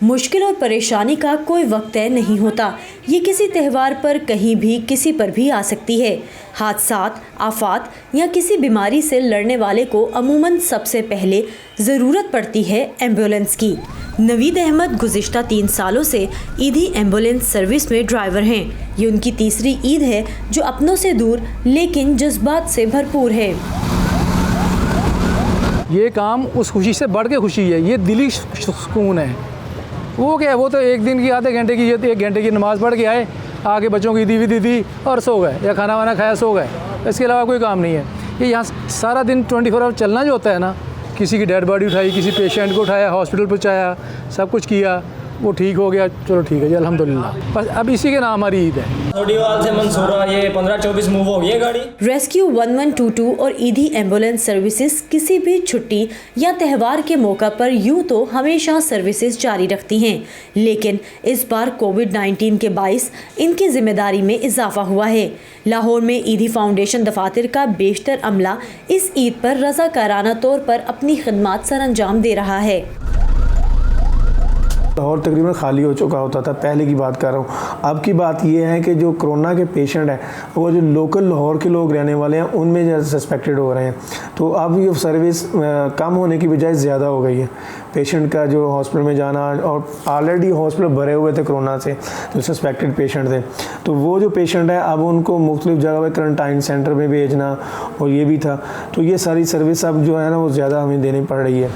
मुश्किल और परेशानी का कोई वक्त तय नहीं होता। ये किसी त्यौहार पर कहीं भी किसी पर भी आ सकती है। हादसात, आफात या किसी बीमारी से लड़ने वाले को अमूमन सबसे पहले ज़रूरत पड़ती है एम्बुलेंस की। नवीद अहमद गुज़िश्ता 3 सालों से ईदी एम्बुलेंस सर्विस में ड्राइवर हैं। ये उनकी तीसरी ईद है जो अपनों से दूर लेकिन जज्बात से भरपूर है। ये काम उस खुशी से बढ़ के खुशी है, ये दिली सुकून है। वो क्या है, वो तो एक दिन की आधे घंटे की 1 घंटे की नमाज़ पढ़ के आए, आके बच्चों की ईदी विदी दी और सो गए, या खाना वाना खाया सो गए। इसके अलावा कोई काम नहीं है। ये यहाँ सारा दिन 24 आवर चलना जो होता है ना, किसी की डेड बॉडी उठाई, किसी पेशेंट को उठाया, हॉस्पिटल पहुँचाया, सब कुछ किया, वो ठीक हो गया, चलो ठीक है जी, अल्हम्दुलिल्लाह। बस अब इसी के नाम हमारी ईद है। थोड़ीवाल से मंसूरा ये 15-24 मूव हो गई है गाड़ी। रेस्क्यू 1122 और ईदी एम्बुलेंस सर्विसेज किसी भी छुट्टी या त्यौहार के मौका पर यूं तो हमेशा सर्विसेज जारी रखती हैं, लेकिन इस बार कोविड-19 के बाइस इनकी जिम्मेदारी में इजाफा हुआ है। लाहौर में ईदी फाउंडेशन दफातर का बेशतर अमला इस ईद पर रज़ाकाराना तौर पर अपनी खिदमत सरअंजाम दे रहा है। लाहौर तकरीबन खाली हो चुका होता था, पहले की बात कर रहा हूँ। अब की बात ये है कि जो कोरोना के पेशेंट हैं वो जो लोकल लाहौर के लोग रहने वाले हैं उनमें जो सस्पेक्टेड हो रहे हैं, तो अब ये सर्विस कम होने की बजाय ज़्यादा हो गई है। पेशेंट का जो हॉस्पिटल में जाना, और ऑलरेडी हॉस्पिटल भरे हुए थे कोरोना से, जो सस्पेक्टेड पेशेंट थे, तो वो जो पेशेंट है अब उनको मुख्तलिफ जगह पर क्वारंटाइन सेंटर में भेजना और ये भी था, तो ये सारी सर्विस अब जो है ना वो ज़्यादा हमें देनी पड़ रही है।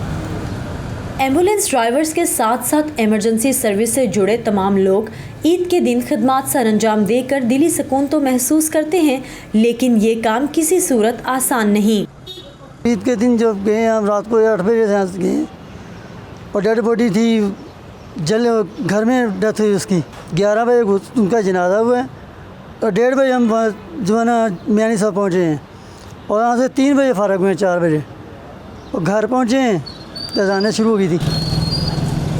एम्बुलेंस ड्राइवर्स के साथ साथ इमरजेंसी सर्विस से जुड़े तमाम लोग ईद के दिन खिदमत सरअंजाम देकर दिली सुकून तो महसूस करते हैं, लेकिन ये काम किसी सूरत आसान नहीं। ईद के दिन जब गए हम रात को 8 बजे से गए और डेड बॉडी थी, घर में डेथ हुई उसकी। 11 बजे उनका जनाजा हुआ है और 1:30 बजे हम जो है ना मियानी साहब पहुँचे हैं, और वहाँ से 3 बजे फ़ारग हुए, 4 बजे और घर पहुँचे हैं तो अज़ानें शुरू हो गई थी।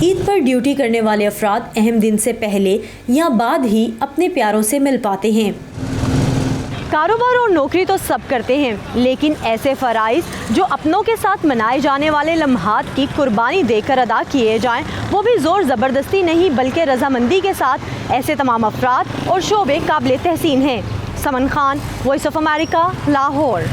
ईद पर ड्यूटी करने वाले अफराद अहम दिन से पहले या बाद ही अपने प्यारों से मिल पाते हैं। कारोबार और नौकरी तो सब करते हैं, लेकिन ऐसे फ़राइज़ जो अपनों के साथ मनाए जाने वाले लम्हात की कुर्बानी देकर अदा किए जाएं, वो भी ज़ोर ज़बरदस्ती नहीं बल्कि रज़ामंदी के साथ, ऐसे तमाम अफराद और शोबे काबिल तहसीन हैं। Saman Khan, Voice of America, Lahore.